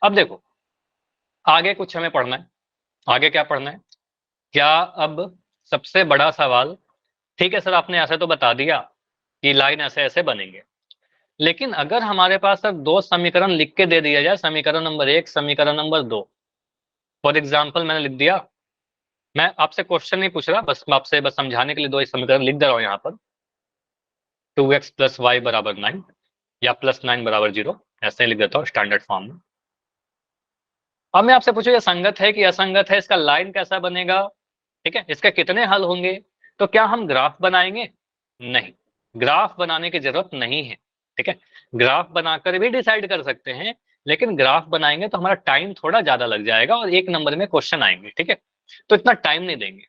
अब देखो आगे कुछ हमें पढ़ना है। आगे क्या पढ़ना है? क्या अब सबसे बड़ा सवाल, ठीक है सर आपने ऐसे तो बता दिया कि लाइन ऐसे ऐसे बनेंगे, लेकिन अगर हमारे पास सिर्फ दो समीकरण लिख के दे दिया जाए, समीकरण नंबर 1, समीकरण नंबर 2, फॉर एग्जाम्पल मैंने लिख दिया, मैं आपसे क्वेश्चन नहीं पूछ रहा, बस मैं आपसे बस समझाने के लिए दो समीकरण लिख दे रहा हूं यहाँ पर, 2x + y = 9 या +9 = 0, ऐसे लिख देता हूँ स्टैंडर्ड फॉर्म में। अब मैं आपसे पूछूं ये संगत है कि असंगत है, इसका लाइन कैसा बनेगा, ठीक है, इसके कितने हल होंगे, तो क्या हम ग्राफ बनाएंगे? नहीं, ग्राफ बनाने की जरूरत नहीं है, ठीक है। ग्राफ बनाकर भी डिसाइड कर सकते हैं, लेकिन ग्राफ बनाएंगे तो हमारा टाइम थोड़ा ज्यादा लग जाएगा और 1 नंबर में क्वेश्चन आएंगे, ठीक है, तो इतना टाइम नहीं देंगे।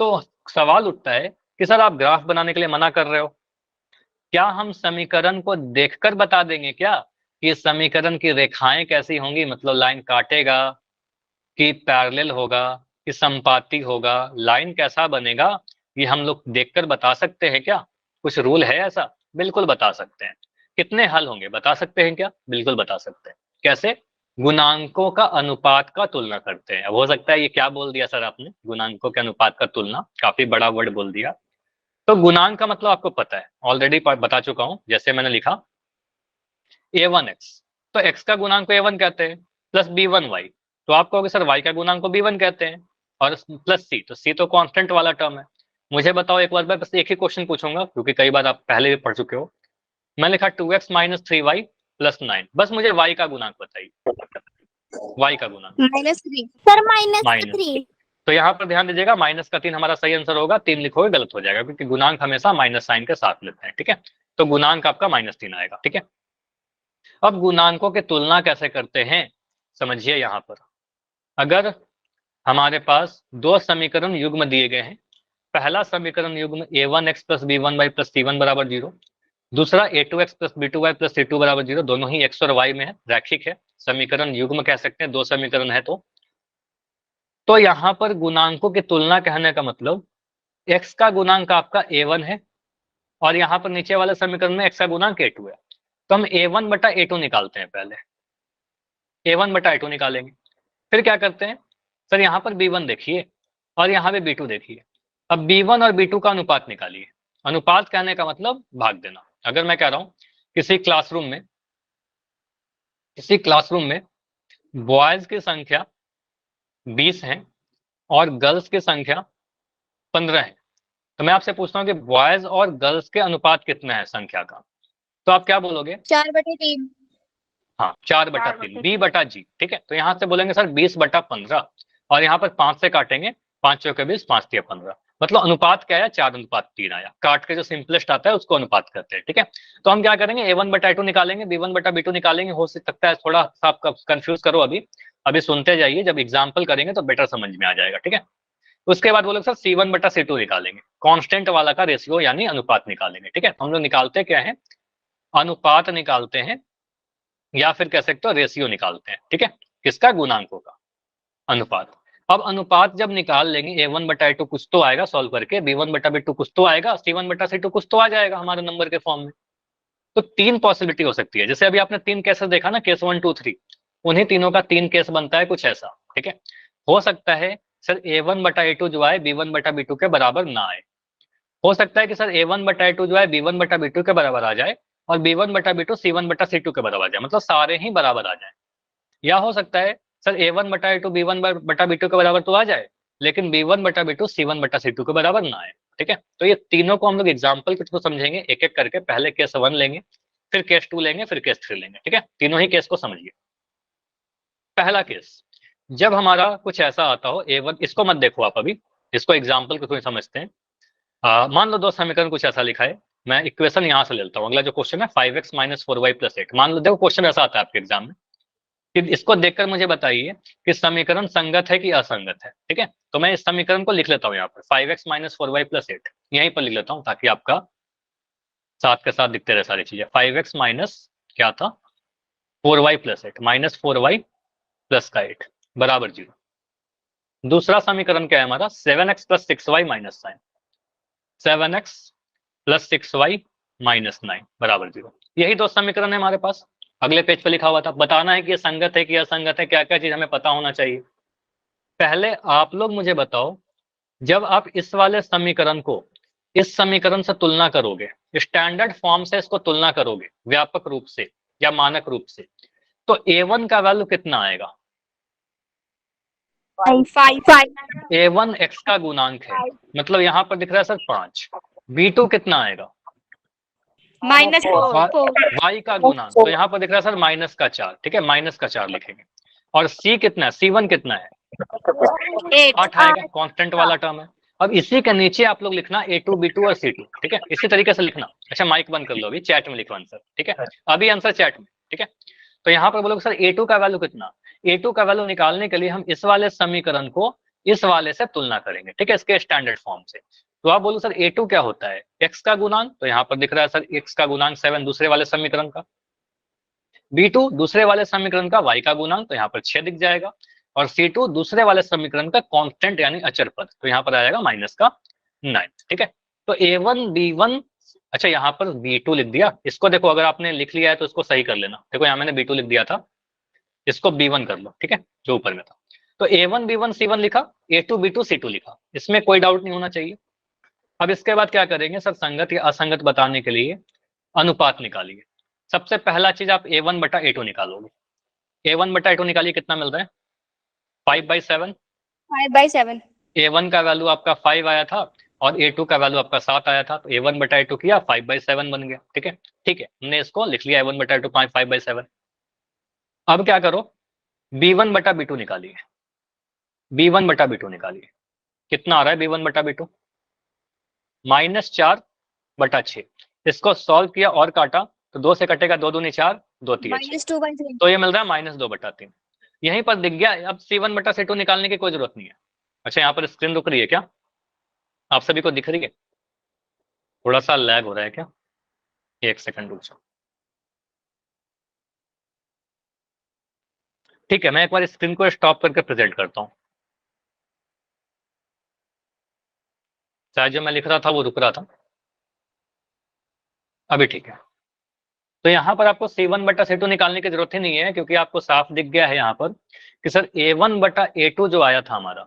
तो सवाल उठता है कि सर आप ग्राफ बनाने के लिए मना कर रहे हो, क्या हम समीकरण को देखकर बता देंगे क्या कि समीकरण की रेखाएं कैसी होंगी, मतलब लाइन काटेगा कि पैरेलल होगा कि संपाती होगा, लाइन कैसा बनेगा, ये हम लोग देखकर बता सकते हैं क्या? कुछ रूल है ऐसा? बिल्कुल बता सकते हैं। कितने हल होंगे बता सकते हैं क्या? बिल्कुल बता सकते हैं। कैसे? गुणांकों का अनुपात का तुलना करते हैं। अब हो सकता है ये क्या बोल दिया सर आपने, गुणांकों के अनुपात का तुलना, काफी बड़ा वर्ड बोल दिया। तो गुणांक का मतलब आपको पता है, ऑलरेडी बता चुका हूं, जैसे मैंने लिखा a1x, तो x का गुणांक को a1 कहते हैं, प्लस b1y, तो आप कहोगे सर y का गुणांक को b1 कहते हैं, और प्लस c, तो c तो कांस्टेंट वाला टर्म है। मुझे बताओ एक बार, मैं बस एक ही क्वेश्चन पूछूंगा क्योंकि कई बार आप पहले भी पढ़ चुके हो। मैं लिखा 2x - 3y + 9, बस मुझे y का गुणांक बताइए, y का गुणांक -3 सर, माइनस। -3। तो यहाँ पर ध्यान दीजिएगा, -3 हमारा सही आंसर होगा, 3 लिखोगे गलत हो जाएगा, क्योंकि गुणांक हमेशा माइनस साइन के साथ लेते हैं, ठीक है। तो गुणांक आपका -3 आएगा, ठीक है। अब गुणांकों की तुलना कैसे करते हैं, समझिए यहाँ पर। अगर हमारे पास दो समीकरण युग्म दिए गए हैं, पहला समीकरण युग्म a1x + b1y + c1 = 0, दूसरा a2x + b2y + c2 = 0, दोनों ही x और y में है, रैखिक है, समीकरण युग्म कह सकते हैं, दो समीकरण है। तो यहाँ पर गुणांकों की तुलना कहने का मतलब, x का गुणांक आपका a1 है और यहाँ पर नीचे वाले समीकरण में x का गुणांक a2 है, तो हम a1 बटा a2 निकालते हैं, पहले a1 बटा a2 निकालेंगे। फिर क्या करते हैं सर, यहाँ पर b1 देखिए और यहाँ पे b2 देखिए। अब b1 और b2 का अनुपात निकालिए। अनुपात कहने का मतलब भाग देना। अगर मैं कह रहा हूं किसी क्लासरूम में बॉयज की संख्या 20 है और गर्ल्स की संख्या 15 है, तो मैं आपसे पूछता हूँ कि बॉयज और गर्ल्स के अनुपात कितना है संख्या का, तो आप क्या बोलोगे? 4/3। हाँ, 4/3, b/g, ठीक है। तो यहाँ से बोलेंगे सर 20/15, और यहाँ पर 5 से काटेंगे, 5 चौके 20, 5 तिया 15, मतलब अनुपात क्या आया? 4:3 आया। काट के जो सिंपलेस्ट आता है उसको अनुपात करते हैं, ठीक है। तो हम क्या करेंगे, a1/a2 निकालेंगे, b1/b2 निकालेंगे। हो सकता है थोड़ा सा आप कंफ्यूज करो, अभी सुनते जाइए, जब एग्जाम्पल करेंगे तो बेटर समझ में आ जाएगा, ठीक है। उसके बाद बोले सर c1/c2 निकालेंगे, कांस्टेंट वाला का रेशियो यानी अनुपात निकालेंगे, ठीक है। हम लोग निकालते क्या है, अनुपात निकालते हैं, या फिर कह सकते हो रेशियो निकालते हैं, ठीक है। किसका? गुणांकों का अनुपात। अब अनुपात जब निकाल लेंगे, a1/a2 कुछ तो आएगा सॉल्व करके, b1/b2 कुछ तो आएगा, c1/c2 कुछ तो आ जाएगा हमारे नंबर के फॉर्म में। तो 3 पॉसिबिलिटी हो सकती है, जैसे अभी आपने 3 केसेस देखा ना, केस 1 2 3, उन्हीं तीनों का 3 केस बनता है कुछ ऐसा, ठीक है। हो सकता है सर a1/a2 जो आए b1/b2 के बराबर ना आए, हो सकता है कि सर a1/a2 जो है b1/b2 के बराबर आ जाए और b1/b2 c1/c2 के बराबर आ जाए, मतलब सारे ही बराबर आ जाए। या हो सकता है सर a1/a2 b1/b2 के बराबर तो आ जाए, लेकिन b1/b2 c1/c2 के बराबर ना आए, ठीक है। तो ये तीनों को हम लोग एग्जाम्पल के थ्रू समझेंगे, एक एक करके। पहले केस 1 लेंगे, फिर केस 2 लेंगे, फिर केस 3 लेंगे, ठीक है। तीनों ही केस को समझिए। पहला केस, जब हमारा कुछ ऐसा आता हो a1, इसको मत देखो आप अभी, इसको एग्जाम्पल के थ्रू समझते हैं। मान लो दो समीकरण कुछ ऐसा लिखा है, मैं इक्वेशन यहां से लेता हूं। अगला जो क्वेश्चन है 5x - 4y + 8, मान लो देखो क्वेश्चन ऐसा आता है आपके एग्जाम में कि इसको देखकर मुझे बताइए कि समीकरण संगत है कि असंगत है, ठीक है। तो मैं इस समीकरण को लिख लेता हूं यहाँ पर, 5x - 4y + 8 यहीं पर लिख लेता हूं, ताकि आपका साथ के साथ दिखते रहे सारी चीजें। 5x माइनस क्या था, 4y + 8, -4y + 8 बराबर 0। दूसरा समीकरण क्या है हमारा, 7x + 6y - 9, 7x + 6y - 9 बराबर 0। यही दो समीकरण है हमारे पास। अगले पेज पे लिखा हुआ था, बताना है कि ये संगत है कि असंगत है, क्या क्या चीज हमें पता होना चाहिए। पहले आप लोग मुझे बताओ, जब आप इस वाले समीकरण को इस समीकरण से तुलना करोगे, स्टैंडर्ड फॉर्म से इसको तुलना करोगे व्यापक रूप से या मानक रूप से, तो A1 का वैल्यू कितना आएगा? 5 A1 x का गुणांक है, मतलब यहाँ पर दिख रहा है सर 5। B2 कितना आएगा? -4 y का गुणांक, तो यहाँ पर दिख रहा है सर -4, ठीक है, -4 लिखेंगे। और C कितना है? C1 कितना है? 8 आएगा, कांस्टेंट वाला टर्म है। अब इसी के नीचे आप लोग लिखना A2 B2 और C2, ठीक है, इसी तरीके से लिखना। अच्छा माइक बंद कर लो, अभी चैट में लिखो आंसर, ठीक है, अभी आंसर चैट में, ठीक है। तो यहाँ पर बोलोगे सर A2 का वैल्यू कितना? A2 का वैल्यू निकालने के लिए हम इस वाले समीकरण को इस वाले से तुलना करेंगे, ठीक है, इसके स्टैंडर्ड फॉर्म से। तो आप बोलो सर A2 क्या होता है? x का गुणांक, तो यहाँ पर दिख रहा है सर x का गुणांक 7 दूसरे वाले समीकरण का। B2 दूसरे वाले समीकरण का y का गुणांक, तो यहाँ पर 6 दिख जाएगा। और C2 दूसरे वाले समीकरण का कांस्टेंट यानी अचर पद, तो यहाँ पर आएगा -9, ठीक है। तो A1 B1, अच्छा यहाँ पर B2 लिख दिया, इसको देखो अगर आपने लिख लिया है तो इसको सही कर लेना। देखो यहाँ मैंने B2 लिख दिया था, इसको B1 कर लो, ठीक है, जो ऊपर में था। तो A1 B1 C1 लिखा, A2 B2 C2 लिखा, इसमें कोई डाउट नहीं होना चाहिए। अब इसके बाद क्या करेंगे सर, संगत या असंगत बताने के लिए अनुपात निकालिए। सबसे पहला चीज आप A1 बटा A2 निकालोगे। A1 बटा A2 निकालिए, कितना मिल रहा है? 5/7। 5/7 A1 का वैल्यू आपका 5 आया था और A2 का वैल्यू आपका 7 आया था, तो A1 बटा A2 किया, 5/7 बन गया, ठीक है। ठीक है, हमने इसको लिख लिया A1 बटा A2 5/7। अब क्या करो, B1 बटा B2 निकालिए। B1 बटा B2 निकालिए, कितना आ रहा है B1 बटा B2? -4/6। इसको सॉल्व किया और काटा, तो 2 से कटेगा 2 दूनी 4, 2 तिये 6, -2/3 तो ये मिल रहा है -2/3। यहीं पर दिख गया। अब C1 बटा C2 निकालने की कोई जरूरत नहीं है। अच्छा यहाँ पर स्क्रीन रुक रही है क्या? आप सभी को दिख रही है? थोड़ा सा लैग हो रहा है क्या? 1 सेकंड रुक जाओ। ठीक है, मैं एक बार स्क्रीन को स्टॉप करके प्रेजेंट करता हूँ, शायद जो मैं लिख रहा था वो रुक रहा था। अभी ठीक है। तो यहाँ पर आपको C1 बटा C2 निकालने की जरूरत ही नहीं है, क्योंकि आपको साफ दिख गया है यहाँ पर कि सर A1 बटा A2 जो आया था हमारा,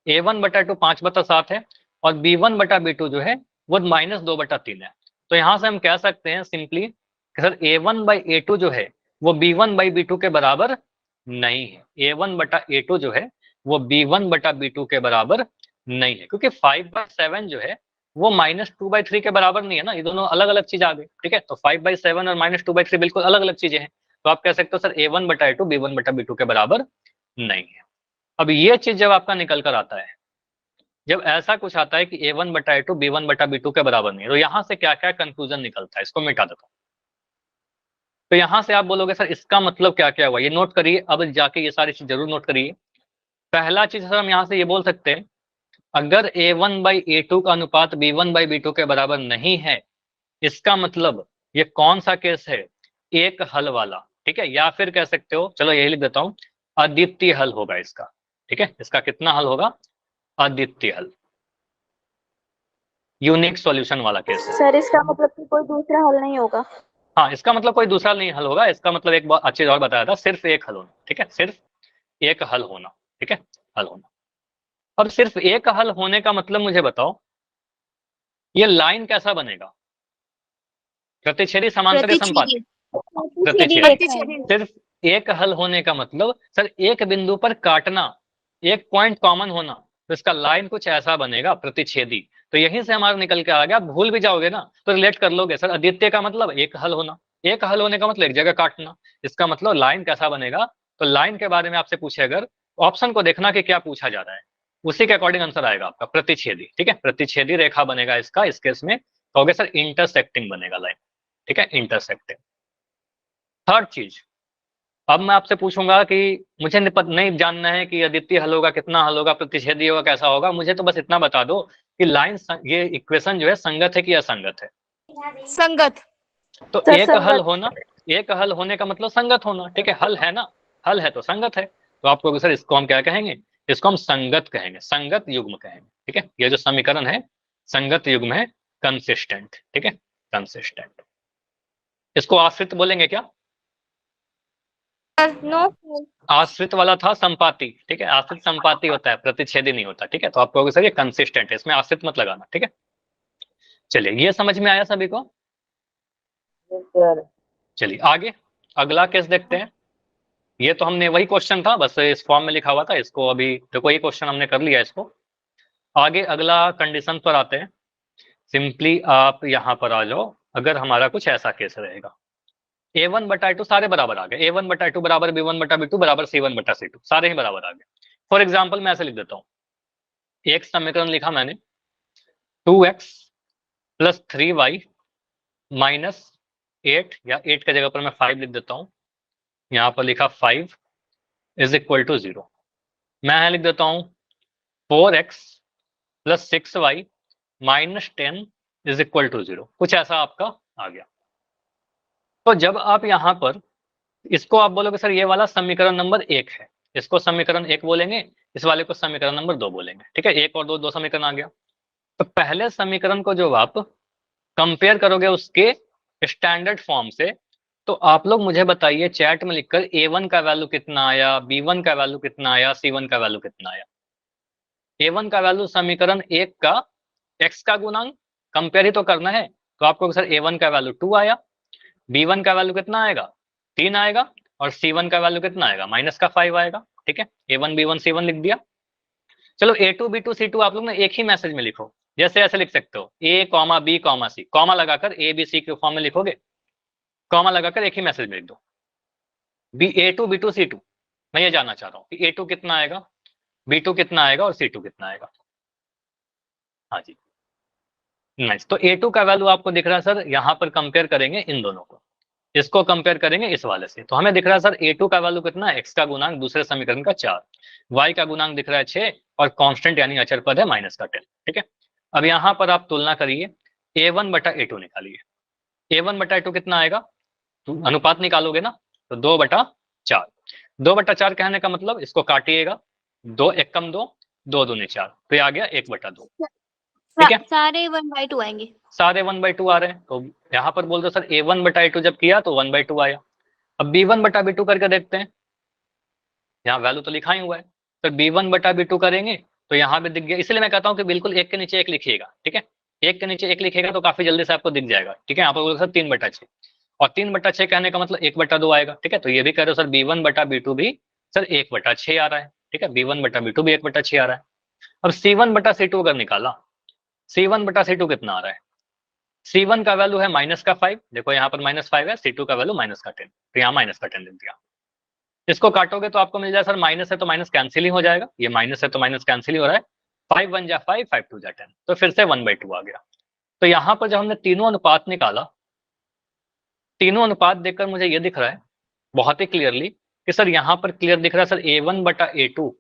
A1 बटा 2 5/7 है, और B1 बटा B2 जो है वो -2/3 है। तो यहाँ से हम कह सकते हैं सिंपली कि सर A1 बाई A2 जो है वो B1 बाई B2 के बराबर नहीं है। A1 बटा A2 जो है वो B1 बटा B2 के बराबर नहीं है, क्योंकि 5/7 जो है वो -2/3 के बराबर नहीं है ना, ये दोनों अलग अलग चीज आ गई, ठीक है। तो 5/7 और -2/3 बिल्कुल अलग अलग चीजें हैं। तो आप कह सकते हो सर A1 बटा A2 B1 बटा B2 के बराबर नहीं है। अब ये चीज जब आपका निकल कर आता है, जब ऐसा कुछ आता है कि A1 बटा A2 B1 बटा B2 के बराबर नहीं है, तो यहाँ से क्या क्या कंक्लूजन निकलता है, इसको मिटा देता हूँ। तो यहाँ से आप बोलोगे सर इसका मतलब क्या क्या हुआ, ये नोट करिए, अब जाके ये सारी चीज जरूर नोट करिए। पहला चीज सर हम यहाँ से ये बोल सकते हैं, अगर A1 बाई A2 का अनुपात B1 बाई B2 के बराबर नहीं है, इसका मतलब ये कौन सा केस है? एक हल वाला, ठीक है। या फिर कह सकते हो, चलो यही लिख देता हूँ, अद्वितीय हल होगा इसका, ठीक है। इसका कितना हल होगा? अद्वितीय हल, यूनिक सॉल्यूशन वाला केस है। सर इसका मतलब कि कोई दूसरा हल नहीं होगा? हाँ, इसका मतलब कोई दूसरा नहीं हल होगा, इसका मतलब एक बहुत अच्छी चीज और बताया था, सिर्फ एक हल होना, ठीक है, सिर्फ एक हल होना, ठीक है, हल होना। अब सिर्फ एक हल होने का मतलब मुझे बताओ, ये लाइन कैसा बनेगा? प्रतिच्छेदी समांतर या समपाती? प्रतिच्छेदी। सिर्फ एक हल होने का मतलब सर एक बिंदु पर काटना, एक पॉइंट कॉमन होना, तो इसका लाइन कुछ ऐसा बनेगा, प्रतिच्छेदी। तो यहीं से हमारा निकल के आ गया, आप भूल भी जाओगे ना तो रिलेट कर लोगे, सर अद्वितीय का मतलब एक हल होना, एक हल होने का मतलब एक जगह काटना, इसका मतलब लाइन कैसा बनेगा। तो लाइन के बारे में आपसे पूछे अगर, ऑप्शन को देखना कि क्या पूछा जा रहा है, उसी के अकॉर्डिंग आंसर आएगा आपका, प्रतिच्छेदी, ठीक है, प्रतिच्छेदी रेखा बनेगा इसका, इस केस में कहोगे सर इंटरसेक्टिंग बनेगा लाइन, ठीक है, इंटरसेक्टिंग। थर्ड चीज, अब मैं आपसे पूछूंगा कि मुझे नहीं जानना है कि अद्वितीय हल होगा, कितना हल होगा, प्रतिच्छेदी होगा, कैसा होगा, मुझे तो बस इतना बता दो कि लाइन, ये इक्वेशन जो है संगत है कि असंगत है? संगत। तो सर एक हल संगत। होना, एक हल होने का मतलब संगत होना, ठीक है, हल है ना, हल है तो संगत है। तो आपको सर इसको हम क्या कहेंगे? इसको हम संगत कहेंगे, संगत युग्म कहेंगे, ठीक है। ये जो समीकरण है संगत युग्म है, कंसिस्टेंट, ठीक है, कंसिस्टेंट। इसको आश्रित बोलेंगे क्या? नो। आश्रित वाला था संपाति, ठीक है, आश्रित संपाति होता है, प्रतिच्छेदी नहीं होता, ठीक है। तो आप कहोगे सर ये कंसिस्टेंट है, इसमें आश्रित मत लगाना, ठीक है। चलिए, ये समझ में आया सभी को? चलिए आगे अगला केस देखते हैं। ये तो हमने वही क्वेश्चन था, बस इस फॉर्म में लिखा हुआ था, इसको अभी देखो ये क्वेश्चन हमने कर लिया इसको। आगे अगला कंडीशन पर आते हैं। सिंपली आप यहाँ पर आ जाओ। अगर हमारा कुछ ऐसा केस रहेगा, a1/2 सारे बराबर आ गए, a1/2 बराबर b1/b2 बराबर c1/c2, सारे ही बराबर आ गए। फॉर एग्जाम्पल मैं ऐसे लिख देता हूँ, एक समीकरण लिखा मैंने 2x + 3y - 8, या 8 की जगह पर मैं 5 लिख देता हूँ। यहाँ पर लिखा 5 = 0। मैं यहाँ लिख देता हूँ 4x + 6y - 10 = 0। कुछ ऐसा आपका आ गया। तो जब आप यहाँ पर इसको आप बोलोगे सर ये वाला समीकरण नंबर 1 है, इसको समीकरण 1 बोलेंगे, इस वाले को समीकरण नंबर 2 बोलेंगे, ठीक है। 1 और 2, 2 समीकरण आ गया। तो पहले समीकरण को जो आप कंपेयर करोगे उसके स्टैंडर्ड फॉर्म से, तो आप लोग मुझे बताइए चैट में लिखकर a1 का वैल्यू कितना आया, b1 का वैल्यू कितना आया, c1 का वैल्यू कितना आया। a1 का वैल्यू समीकरण 1 का x का गुणांक, कंपेयर ही तो करना है। तो आपको सर a1 का वैल्यू 2 आया, b1 का वैल्यू कितना आएगा, 3 आएगा, और c1 का वैल्यू कितना आएगा, -5 आएगा, ठीक है। a1 b1 c1 लिख दिया। चलो a2 b2 c2 आप लोग ना एक ही मैसेज में लिखो, जैसे ऐसे लिख सकते हो a, b, c, कॉमा लगाकर a b c के फॉर्म में लिखोगे, कॉमा लगाकर एक ही मैसेज में लिख दो a2 b2 c2। मैं ये जानना चाह रहा हूँ कि a2 कितना आएगा, b2 कितना आएगा, और c2 कितना आएगा। हाँ जी, नाइस। तो a2 का वैल्यू आपको दिख रहा है सर, यहाँ पर कंपेयर करेंगे इन दोनों को, इसको कंपेयर करेंगे इस वाले से, तो हमें दिख रहा है सर a2 का वैल्यू कितना है, x का गुणांक दूसरे समीकरण का 4, y का गुणांक दिख रहा है 6, और कांस्टेंट यानी अचर पद है -10, ठीक है। अब यहाँ पर आप तुलना करिए, a1/a2 निकालिए, a1/a2 कितना आएगा, तो अनुपात निकालोगे ना, तो 2/4, 2/4 कहने का मतलब इसको काटिएगा, 2 1 कम 2, 2 दूनी 4, तो ये आ गया 1/2, ठीक है। सारे 1/2 आएंगे। सारे 1/2 आ रहे हैं, तो यहाँ पर बोल दो सर a1/a2 जब किया तो 1/2 आया। अब b1/b2 करके देखते हैं, यहाँ वैल्यू तो लिखा ही हुआ है, तो b1/b2 करेंगे तो यहाँ पे दिख गया, इसलिए मैं कहता हूँ कि बिल्कुल एक के नीचे एक लिखिएगा, ठीक है। एक के नीचे एक लिखेगा तो काफी जल्दी से आपको दिख जाएगा, ठीक है। यहाँ पर बोलो सर 3/6, और 3/6 कहने का मतलब 1/2 आएगा, ठीक है। तो ये भी कह रहे हो सर b1/b2 भी सर 1/6 आ रहा है, ठीक है, b1/b2 भी 1/6 आ रहा है। अब c1/c2 अगर निकाला, c1/c2 कितना आ रहा है, c1 का वैल्यू है -5, देखो यहाँ पर -5 है, c2 का वैल्यू -10, तो यहाँ -10 लिख दिया। इसको काटोगे तो आपको मिल जाए सर माइनस है तो माइनस कैंसिल ही हो जाएगा, ये माइनस है तो माइनस कैंसिल ही हो रहा है, 5 1 जा 5, 5 2 जा 10, तो फिर से 1/2 आ गया। तो यहाँ पर जब हमने तीनों अनुपात निकाला, तीनों अनुपात देखकर मुझे ये दिख रहा है बहुत ही क्लियरली कि सर यहाँ पर क्लियर दिख रहा है सर a1/a2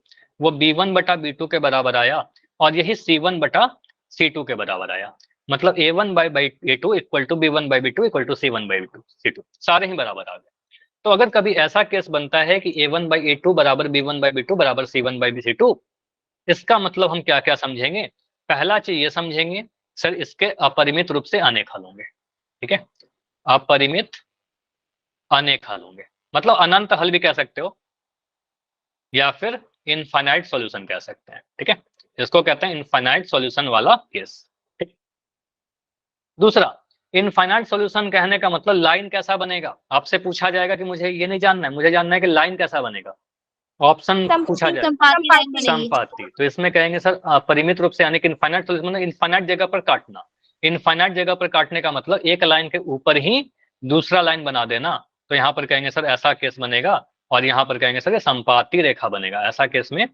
वो b1/b2 के बराबर आया, और यही c1/c2 के बराबर आया, मतलब a1/a2 = b1/b2 = c1/c2, सारे ही बराबर आ गए। तो अगर कभी ऐसा केस बनता है कि a1/a2 बराबर b1/b2 बराबर c1/c2, इसका मतलब हम क्या क्या समझेंगे। पहला चीज ये समझेंगे सर इसके अपरिमित रूप से अनेक हल होंगे, ठीक है, अपरिमित अनेक हल होंगे, मतलब अनंत हल भी कह सकते हो, या फिर इनफाइनाइट सॉल्यूशन कह सकते हैं, ठीक है। इसको कहते हैं इनफाइनाइट सॉल्यूशन वाला केस, ठीक। दूसरा, इनफाइनाइट सॉल्यूशन कहने का मतलब लाइन कैसा बनेगा, आपसे पूछा जाएगा कि मुझे ये नहीं जानना है, मुझे जानना है कि लाइन कैसा बनेगा, ऑप्शन पूछा जाए संपाति, तो इसमें कहेंगे सर परिमित रूप से यानी कि इनफाइनाइट सॉल्यूशन मतलब इनफाइनाइट जगह पर काटना, इनफाइनाइट जगह पर काटने का मतलब एक लाइन के ऊपर ही दूसरा लाइन बना देना, तो यहाँ पर कहेंगे सर ऐसा केस बनेगा, और यहाँ पर कहेंगे सर संपाति रेखा बनेगा, ऐसा केस में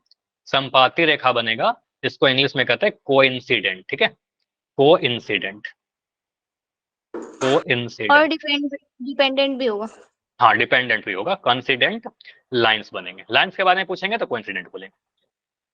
संपाति रेखा बनेगा, जिसको इंग्लिश में कहते हैं कोइंसिडेंट, ठीक है, कोइंसिडेंट, कोइंसिडेंट, और डिपेंडेंट भी होगा। हाँ डिपेंडेंट भी होगा, कॉन्सिडेंट लाइंस बनेंगे, लाइंस के बारे में पूछेंगे तो कोइंसिडेंट बोलेंगे।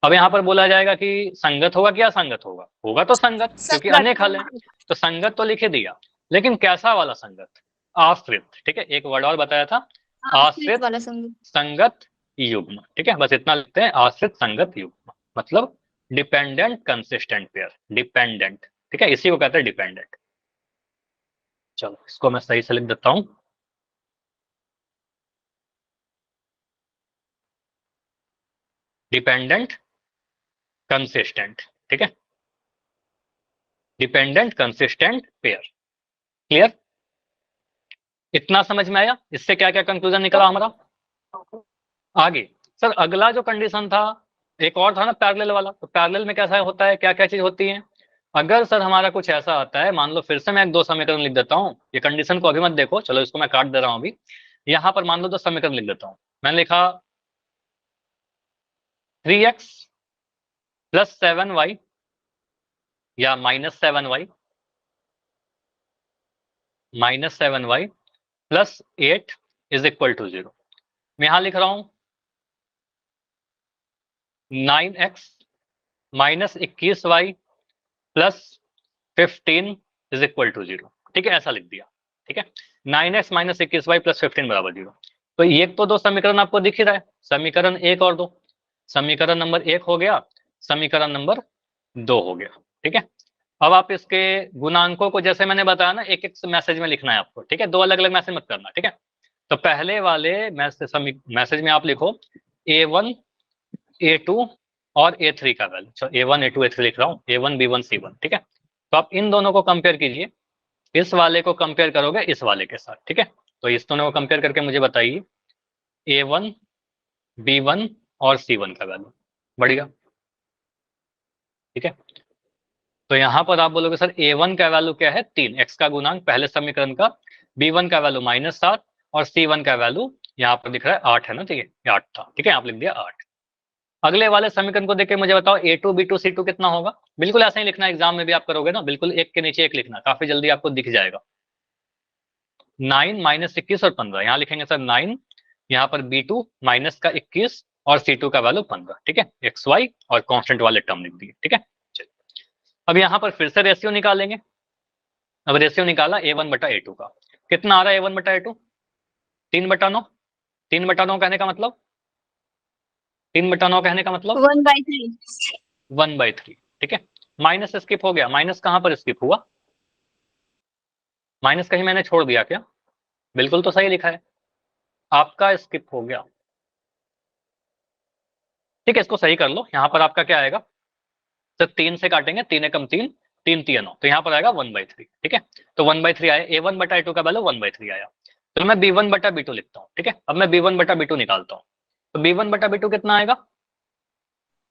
अब यहाँ पर बोला जाएगा कि संगत होगा क्या, संगत होगा, होगा तो संगत, क्योंकि अनेक हल है, तो संगत तो लिखे दिया, लेकिन कैसा वाला संगत, आश्रित, ठीक है, एक वर्ड और बताया था, आश्रित वाला संगत। संगत युग्म, ठीक है, बस इतना लिखते हैं, आश्रित संगत युग्म, मतलब डिपेंडेंट कंसिस्टेंट पेयर, डिपेंडेंट, ठीक है, इसी को कहते हैं डिपेंडेंट। चलो इसको मैं सही से लिख देता हूं, डिपेंडेंट कंसिस्टेंट, ठीक है, डिपेंडेंट कंसिस्टेंट पेयर। क्लियर? इतना समझ में आया? इससे क्या क्या कंक्लूजन निकला हमारा? आगे सर अगला जो कंडीशन था एक और था ना पैरेलल वाला, तो पैरेलल में कैसा होता है, क्या क्या चीज होती है? अगर सर हमारा कुछ ऐसा आता है, मान लो फिर से मैं एक दो समीकरण लिख देता हूँ, ये कंडीशन को अभी मत देखो, चलो इसको मैं काट दे रहा हूँ अभी। यहाँ पर मान लो दो समीकरण लिख देता हूँ, मैंने लिखा 3x प्लस 7y या -7y plus 8 is equal to 0। मैं यहां लिख रहा हूं 9x minus 21y plus 15 is equal to 0, ठीक है, ऐसा लिख दिया, ठीक है, 9x माइनस 21y प्लस 15 बराबर 0। तो ये तो दो समीकरण आपको दिख ही रहा है, समीकरण 1 और 2, समीकरण नंबर 1 हो गया, समीकरण नंबर 2 हो गया, ठीक है। अब आप इसके गुणांकों को जैसे मैंने बताया ना एक एक मैसेज में लिखना है आपको, ठीक है, दो अलग अलग मैसेज मत करना, ठीक है। तो पहले वाले मैसेज में आप लिखो A1 A2 और A3 का वैल्यू, A1 A2 A3 लिख रहा हूँ, A1 B1 C1, ठीक है। तो आप इन दोनों को कंपेयर कीजिए, इस वाले को कंपेयर करोगे इस वाले के साथ, ठीक है। तो इस दोनों को कंपेयर करके मुझे बताइए A1 B1 और C1 का वैल्यू, बढ़िया, ठीक है। तो यहां पर आप बोलोगे सर A1 का वैल्यू क्या है 3, x का गुणांक पहले समीकरण का, B1 का वैल्यू -7 और C1 का वैल्यू यहाँ पर दिख रहा है 8 है ना, ठीक है, ये 8 था, ठीक है, आप लिख दिया 8। अगले वाले समीकरण को देख के मुझे बताओ A2 B2 C2 कितना होगा? बिल्कुल ऐसा ही लिखना, एग्जाम में भी आप करोगे ना, बिल्कुल एक के नीचे एक लिखना, काफी जल्दी आपको दिख जाएगा। 9 माइनस 21 और 15, यहाँ लिखेंगे सर 9, यहाँ पर B2 माइनस का 21 और C2 का वैल्यू 15, ठीक है, XY और कांस्टेंट वाले टर्म लिख दिए, ठीक है। अब यहाँ पर फिर से रेशियो निकालेंगे, अब रेशियो निकाला A1 बटा A2 का, कितना आ रहा है A1 बटा A2? 3/9, 3/9 कहने का मतलब 3/9 कहने का मतलब 1/3। 1/3, ठीक है। माइनस स्किप हो गया, माइनस कहां पर स्किप हुआ? माइनस कहीं मैंने छोड़ दिया क्या? बिल्कुल तो सही लिखा है, आपका स्किप हो गया, ठीक है, इसको सही कर लो। यहाँ पर आपका क्या आएगा सर, 3 से काटेंगे, 3 एकम 3, 3 3 9, तो यहाँ पर आएगा 1/3, ठीक है। तो 1/3 आया, A1 बटा A2 का वैल्यू 1/3 आया। तो मैं B1 बटा B2 लिखता हूँ, ठीक है। अब मैं B1 बटा B2 निकालता हूँ, तो B1 बटा B2 कितना आएगा?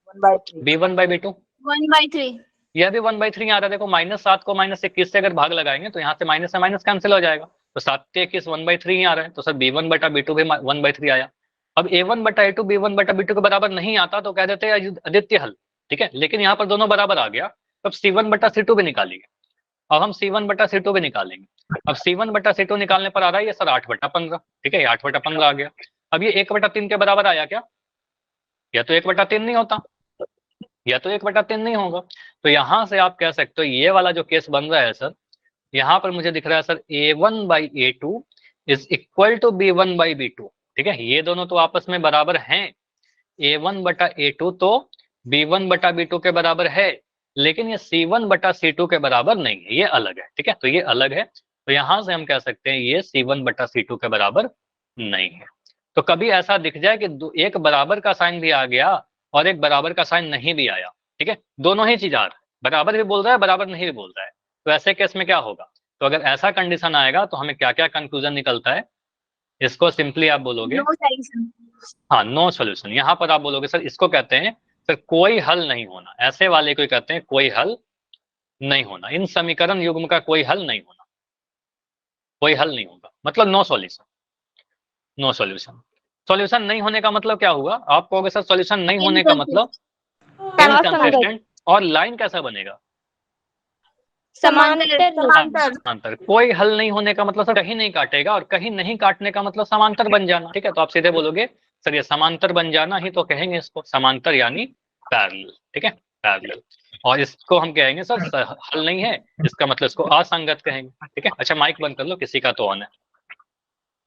1/3। B1 by B2, 1/3। यह भी 1/3 आ रहा है, देखो -7 को -21 से अगर भाग लगाएंगे तो यहाँ से माइनस से माइनस कैंसिल हो जाएगा, तो 7 के 21 1/3 ही आ रहा है, तो सर B1 बटा B2 भी 1/3 आया। अब A1 बटा A2 B1 बटा B2 के बराबर नहीं आता तो कह देते हैं अद्वितीय हल, ठीक है, लेकिन यहाँ पर दोनों बराबर आ गया, अब C1 बटा C2 भी निकालेंगे, अब हम C1 बटा C2 भी निकालेंगे। अब C1 बटा C2 निकालने पर आ रहा है ये सर 8/15, ठीक है, 8/15 आ गया। अब ये 1/3 के बराबर आया क्या? या तो 1/3 नहीं होता, या तो 1/3 नहीं होगा। तो यहां से आप कह सकते हो ये वाला जो केस बन रहा है सर, यहाँ पर मुझे दिख रहा है sir A1 by A2 is equal to B1 by B2, ठीक है, ये दोनों तो आपस में बराबर हैं, A1 बटा A2 तो B1 बटा B2 के बराबर है, लेकिन ये C1 बटा C2 के बराबर नहीं है, ये अलग है, ठीक है, तो ये अलग है। तो यहां से हम कह सकते हैं ये C1 बटा C2 के बराबर नहीं है। तो कभी ऐसा दिख जाए कि एक बराबर का साइन भी आ गया और एक बराबर का साइन नहीं भी आया, ठीक है, दोनों ही चीज आ रहा है, बराबर भी बोल रहा है बराबर नहीं भी बोल रहा है, तो ऐसे केस में क्या होगा? तो अगर ऐसा कंडीशन आएगा तो हमें क्या क्या कंक्लूजन निकलता है, इसको सिंपली आप बोलोगे नो सॉल्यूशन। हाँ नो सॉल्यूशन। यहाँ पर आप बोलोगे सर इसको कहते हैं सर कोई हल नहीं होना, ऐसे वाले को कहते हैं कोई हल नहीं होना, इन समीकरण युग्म का कोई हल नहीं होना, कोई हल नहीं होगा, मतलब no solution, no solution. Solution नहीं होने का मतलब क्या हुआ? आप कहोगे सर सॉल्यूशन नहीं होने का मतलब इनकंसिस्टेंट, और लाइन कैसा बनेगा? समांतर। कोई हल नहीं होने का मतलब सर कहीं नहीं काटेगा, और कहीं नहीं काटने का मतलब समांतर बन जाना, ठीक है। तो आप सीधे बोलोगे सर ये समांतर बन जाना ही तो कहेंगे इसको समांतर यानी पैरेलल, ठीक है, पैरेलल। और इसको हम कहेंगे सर हल नहीं है, इसका मतलब इसको असंगत कहेंगे, ठीक है। अच्छा माइक बंद कर लो, किसी का तो ऑन है।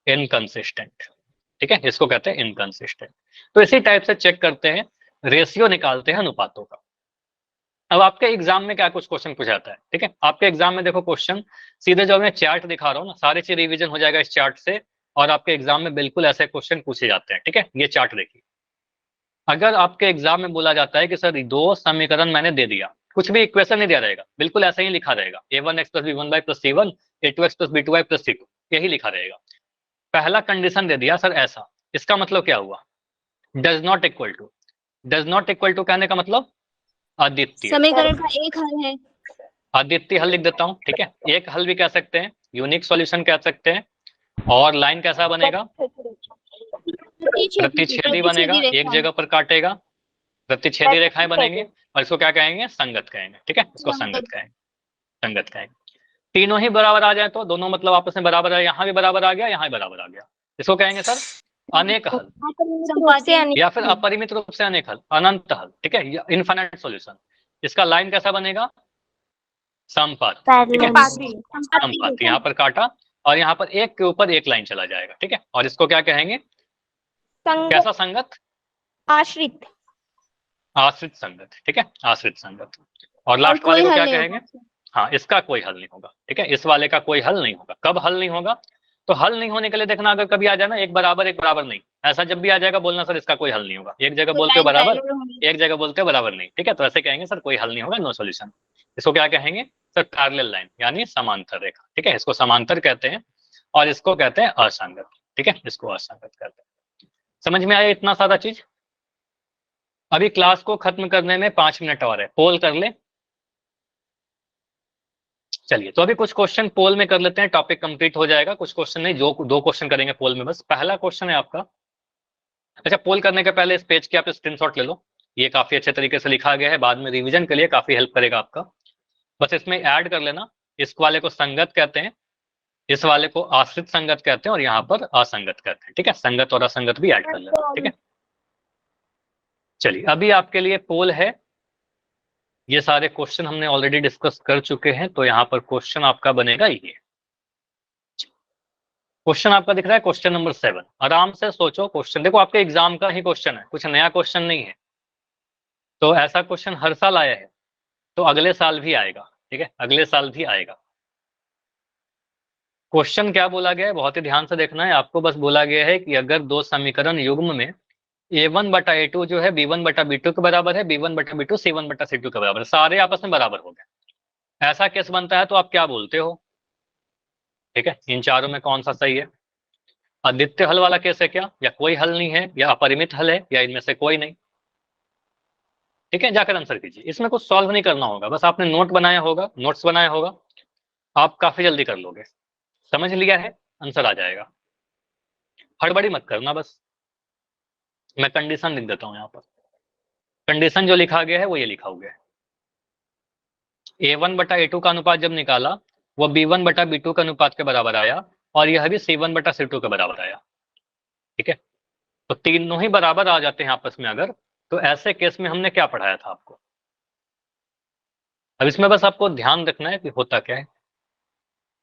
इनकंसिस्टेंट, ठीक है, इसको कहते हैं इनकंसिस्टेंट। तो इसी टाइप से चेक करते हैं, रेशियो निकालते हैं अनुपातों का। अब आपके एग्जाम में क्या कुछ क्वेश्चन पूछाता है, ठीक है, आपके एग्जाम में देखो क्वेश्चन सीधे जो मैं चार्ट दिखा रहा हूँ ना, सारी चीज रिवीजन हो जाएगा इस चार्ट से, और आपके एग्जाम में बिल्कुल ऐसे क्वेश्चन पूछे जाते हैं, ठीक है। ये चार्ट देखिए, अगर आपके एग्जाम में बोला जाता है कि सर 2 समीकरण मैंने दे दिया, कुछ भी इक्वेशन नहीं दिया रहेगा, बिल्कुल ऐसा ही लिखा रहेगा, a1x + b1y + c1 a2x + b2y + c2, यही लिखा रहेगा। पहला कंडीशन दे दिया सर ऐसा, इसका मतलब क्या हुआ? Does not equal to. Does not equal to कहने का मतलब अद्वितीय। समीकरण का एक हल है। अद्वितीय हल लिख देता हूं, ठीक है। एक हल भी कह सकते हैं, यूनिक सॉल्यूशन कह सकते हैं। और लाइन कैसा बनेगा? प्रतिच्छेदी बनेगा, एक जगह पर काटेगा, प्रतिच्छेदी रेखाएं बनेंगे, और इसको क्या कहेंगे? संगत कहेंगे, ठीक है। इसको संगत कहेंगे, संगत कहेंगे। तीनों ही बराबर आ जाए तो दोनों मतलब आपस में बराबर है, यहाँ भी बराबर आ गया, यहाँ भी बराबर आ गया, इसको कहेंगे सर अनेक हल, या फिर अपरिमित रूप से अनेक हल, अनंत हल, ठीक है, इनफाइनाइट सॉल्यूशन। इसका लाइन कैसा बनेगा? समपात, ठीक है, समपात। यहाँ पर काटा और यहाँ पर एक के ऊपर एक लाइन चला जाएगा, ठीक है। और इसको क्या कहेंगे? कैसा संगत? आश्रित। आश्रित संगत, ठीक है, आश्रित संगत। और लास्ट वाले को क्या कहेंगे? हाँ, इसका कोई हल नहीं होगा, ठीक है, इस वाले का कोई हल नहीं होगा। कब हल नहीं होगा? तो हल नहीं होने के लिए देखना, अगर कभी आ जाए ना एक बराबर नहीं, ऐसा जब भी आ जाएगा बोलना सर इसका कोई हल नहीं होगा। एक जगह बोलते हो बराबर, एक जगह बोलते हो बराबर नहीं, ठीक है, तो ऐसे कहेंगे सर कोई हल नहीं होगा, नो सॉल्यूशन। इसको क्या कहेंगे सर? पैरेलल लाइन, यानी समांतर रेखा, ठीक है, इसको समांतर कहते हैं। और इसको कहते हैं असंगत, ठीक है, इसको असंगत कहते हैं। समझ में आया इतना सारा चीज? अभी क्लास को खत्म करने में 5 मिनट और है, पोल कर ले। चलिए, तो अभी कुछ क्वेश्चन पोल में कर लेते हैं, टॉपिक कंप्लीट हो जाएगा। कुछ क्वेश्चन नहीं, जो 2 क्वेश्चन करेंगे पोल में बस। पहला क्वेश्चन है आपका, अच्छा, पोल करने के पहले इस पेज की आप स्क्रीनशॉट ले लो, ये काफी अच्छे तरीके से लिखा गया है, बाद में रिवीजन के लिए काफी हेल्प करेगा आपका। बस इसमें ऐड कर लेना, इस वाले को संगत कहते हैं, इस वाले को आश्रित संगत कहते हैं, और यहाँ पर असंगत कहते हैं, ठीक है। संगत और असंगत भी ऐड कर लेना, ठीक है। चलिए, अभी आपके लिए पोल है। ये सारे क्वेश्चन हमने ऑलरेडी डिस्कस कर चुके हैं, तो यहाँ पर क्वेश्चन आपका बनेगा ये। क्वेश्चन आपका दिख रहा है क्वेश्चन नंबर 7। आराम से सोचो, क्वेश्चन देखो आपके एग्जाम का ही क्वेश्चन है, कुछ नया क्वेश्चन नहीं है। तो ऐसा क्वेश्चन हर साल आया है, तो अगले साल भी आएगा, ठीक है, अगले साल भी आएगा। क्वेश्चन क्या बोला गया है, बहुत ही ध्यान से देखना है आपको। बस बोला गया है कि अगर 2 समीकरण युग्म में a1/a2 जो है b1/b2 के बराबर है, b1/b2 c1/c2 के बराबर है, सारे आपस में बराबर हो गए, ऐसा केस बनता है तो आप क्या बोलते हो? ठीक है, इन चारों में कौन सा सही है? अद्वितीय हल वाला केस है क्या, या कोई हल नहीं है, या अपरिमित हल है, या इनमें से कोई नहीं? ठीक है, जाकर आंसर कीजिए। इसमें कुछ सॉल्व नहीं करना होगा, बस आपने नोट बनाया होगा, नोट्स बनाया होगा, आप काफी जल्दी कर लोगे। समझ लिया है, आंसर आ जाएगा, हड़बड़ी मत करना। बस मैं कंडीशन लिख देता हूं यहाँ पर। कंडीशन जो लिखा गया है वो ये लिखा हुआ है, a1/a2 का अनुपात जब निकाला वो b1/b2 के अनुपात के बराबर आया, और यह भी c1/c2 के बराबर आया, ठीक है। तो तीनों ही बराबर आ जाते हैं आपस में अगर, तो ऐसे केस में हमने क्या पढ़ाया था आपको। अब इसमें बस आपको ध्यान रखना है कि होता क्या है,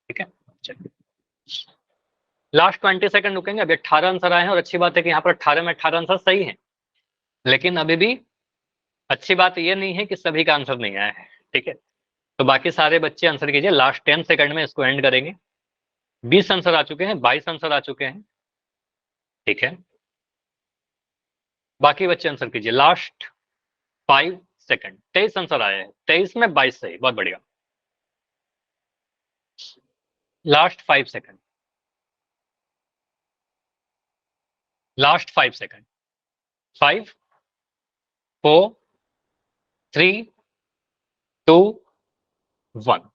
ठीक है। चलिए, लास्ट 20 सेकंड रुकेंगे। अभी 18 आंसर आए हैं, और अच्छी बात है कि यहाँ पर 18 में 18 आंसर सही है, लेकिन अभी भी अच्छी बात ये नहीं है कि सभी का आंसर नहीं आया है, ठीक है। तो बाकी सारे बच्चे आंसर कीजिए, लास्ट 10 सेकंड में इसको एंड करेंगे। 20 आंसर आ चुके हैं, 22 आंसर आ चुके हैं, ठीक है। बाकी बच्चे आंसर कीजिए, लास्ट 5 सेकंड। 23 आंसर आए हैं, 23 में 22 सही, बहुत बढ़िया। Last 5 second, last 5 second. 5 4 3 2 1।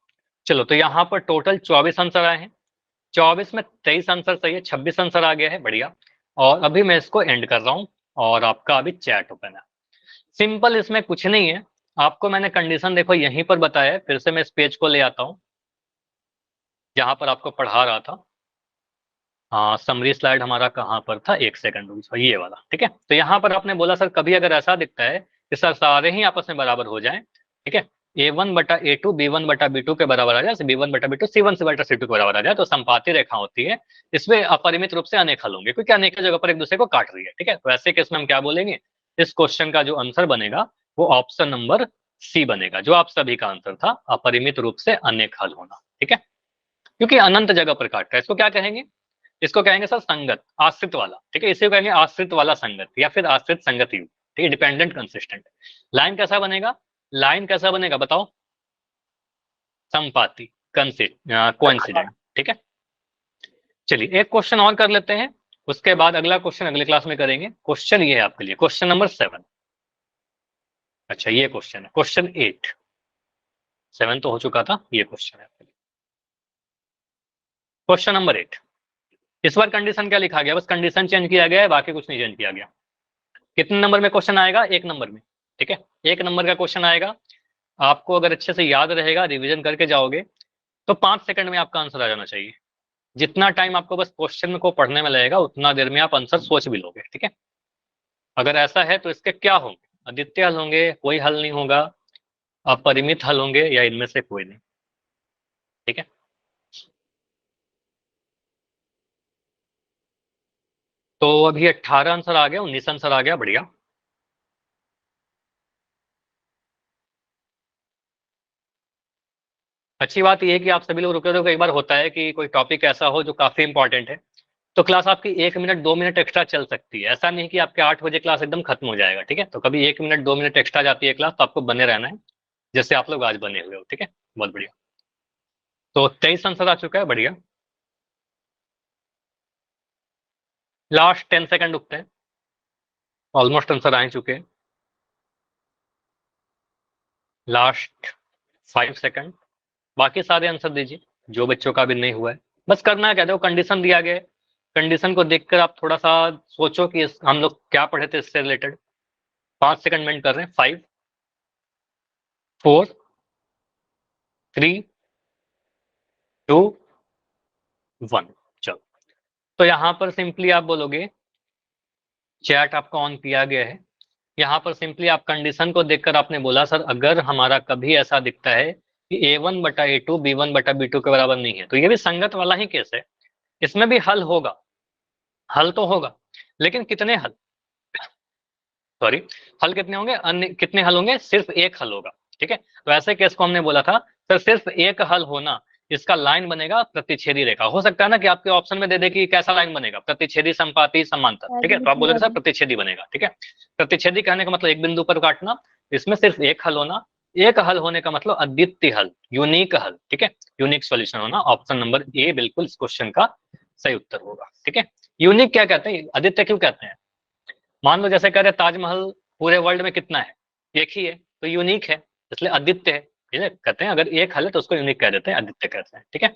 चलो, तो यहाँ पर टोटल 24 आंसर आए हैं, 24 में 23 आंसर सही है, 26 आंसर आ गया है, बढ़िया। और अभी मैं इसको एंड कर रहा हूं, और आपका अभी चैट ओपन है। सिंपल, इसमें कुछ नहीं है। आपको मैंने कंडीशन देखो यहीं पर बताया है, फिर से मैं इस पेज को ले आता हूं जहां पर आपको पढ़ा रहा था। हाँ, समरी स्लाइड हमारा कहाँ पर था, 1 सेकंड रुको, ये वाला, ठीक है। तो यहाँ पर आपने बोला सर कभी अगर ऐसा दिखता है कि सर सारे ही आपस में बराबर हो जाएं, ठीक है, a1/a2 b1/b2 के बराबर आ जाए, b1/b2 c1/c2 के बराबर आ जाए, तो संपाती रेखा होती है, इसमें अपरिमित रूप से अनेक हल होंगे, क्योंकि अनेक जगह पर एक दूसरे को काट रही है, ठीक है। तो ऐसे केस में हम क्या बोलेंगे, इस क्वेश्चन का जो आंसर बनेगा वो ऑप्शन नंबर सी बनेगा, जो आप सभी का आंसर था, अपरिमित रूप से अनेक हल होना, ठीक है, क्योंकि अनंत जगह पर काट रहा है। इसको क्या कहेंगे? इसको कहेंगे सर संगत, आश्रित वाला, ठीक है, इसे कहेंगे आश्रित वाला संगत, या फिर आश्रित संगत युग, ठीक है, डिपेंडेंट कंसिस्टेंट। लाइन कैसा बनेगा, लाइन कैसा बनेगा बताओ, संपाती, कोइंसिडेंट, ठीक है। चलिए एक क्वेश्चन और कर लेते हैं, उसके बाद अगला क्वेश्चन अगले क्लास में करेंगे। क्वेश्चन ये है आपके लिए, क्वेश्चन नंबर 7। अच्छा ये क्वेश्चन है, क्वेश्चन 8, 7 तो हो चुका था, ये क्वेश्चन है आपके लिए। क्वेश्चन नंबर 8, इस बार कंडीशन क्या लिखा गया, बस कंडीशन चेंज किया गया है, बाकी कुछ नहीं चेंज किया गया। कितने नंबर में क्वेश्चन आएगा, 1 नंबर में, ठीक है। 1 नंबर का क्वेश्चन आएगा, आपको अगर अच्छे से याद रहेगा, रिवीजन करके जाओगे तो 5 सेकंड में आपका आंसर आ जाना चाहिए। जितना टाइम आपको बस क्वेश्चन को पढ़ने में लगेगा उतना देर में आप आंसर सोच भी लोगे, ठीक है। अगर ऐसा है तो इसके क्या होंगे, अद्वितीय हल होंगे, कोई हल नहीं होगा, अपरिमित हल होंगे, या इनमें से कोई नहीं, ठीक है। तो अभी 18 आंसर आ गया, 19 आंसर आ गया, बढ़िया। अच्छी बात यह है कि आप सभी लोग रुके हो, तो कई बार होता है कि कोई टॉपिक ऐसा हो जो काफी इंपॉर्टेंट है, तो क्लास आपकी 1 मिनट 2 मिनट एक्स्ट्रा चल सकती है। ऐसा नहीं कि आपके 8 बजे क्लास एकदम खत्म हो जाएगा, ठीक है। तो कभी 1 मिनट 2 मिनट एक्स्ट्रा जाती है क्लास, तो आपको बने रहना है, जैसे आप लोग आज बने हुए हो, ठीक है, बहुत बढ़िया। तो 23 आंसर आ चुका है, बढ़िया। लास्ट 10 सेकंड रुकते हैं, ऑलमोस्ट आंसर आ ही चुके हैं। लास्ट 5 सेकंड, बाकी सारे आंसर दीजिए जो बच्चों का भी नहीं हुआ है। बस करना है क्या, देखो कंडीशन दिया गया है, कंडीशन को देखकर आप थोड़ा सा सोचो कि हम लोग क्या पढ़े थे इससे रिलेटेड। 5 सेकंड मेंट कर रहे हैं, 5 4 3 2 1, चलो। तो यहाँ पर सिंपली आप बोलोगे, चैट आपका ऑन किया गया है, यहाँ पर सिंपली आप कंडीशन को देखकर आपने बोला सर अगर हमारा कभी ऐसा दिखता है कि A1/A2 B1/B2 के बराबर नहीं है, तो ये भी संगत वाला ही केस है, इसमें भी हल होगा, हल तो होगा, लेकिन कितने हल, सॉरी, हल कितने होंगे, अन्य कितने हल होंगे, सिर्फ एक हल होगा, ठीक है। तो ऐसे केस को हमने बोला था सर सिर्फ एक हल होना, इसका लाइन बनेगा प्रतिच्छेदी रेखा। हो सकता है ना कि आपके ऑप्शन में दे दे कि कैसा लाइन बनेगा, प्रतिच्छेदी, संपाती, समांतर, ठीक है, तो आप बोलोगे सर प्रतिच्छेदी बनेगा, ठीक है। प्रतिच्छेदी कहने का मतलब एक बिंदु पर काटना, इसमें सिर्फ एक हल होना, एक हल होने का मतलब अद्वितीय हल, यूनिक हल, ठीक है, यूनिक सॉल्यूशन होना। ऑप्शन नंबर ए बिल्कुल इस क्वेश्चन का सही उत्तर होगा, ठीक है। यूनिक क्या कहते हैं, अद्वितीय क्यों कहते हैं, मान लो जैसे कह रहे ताजमहल पूरे वर्ल्ड में कितना है, एक ही है, तो यूनिक है, इसलिए अद्वितीय है, ठीक है, कहते हैं अगर एक हल है तो उसको यूनिक कह देते हैं, अद्वितीय कहते हैं, ठीक है।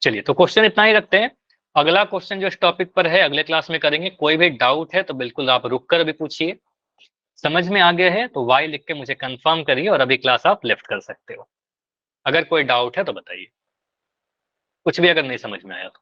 चलिए तो क्वेश्चन इतना ही रखते हैं, अगला क्वेश्चन जो इस टॉपिक पर है अगले क्लास में करेंगे। कोई भी डाउट है तो बिल्कुल आप रुक कर भी पूछिए, समझ में आ गया है तो वाई लिख के मुझे कंफर्म करिए और अभी क्लास आप लेफ्ट कर सकते हो। अगर कोई डाउट है तो बताइए, कुछ भी अगर नहीं समझ में आया तो।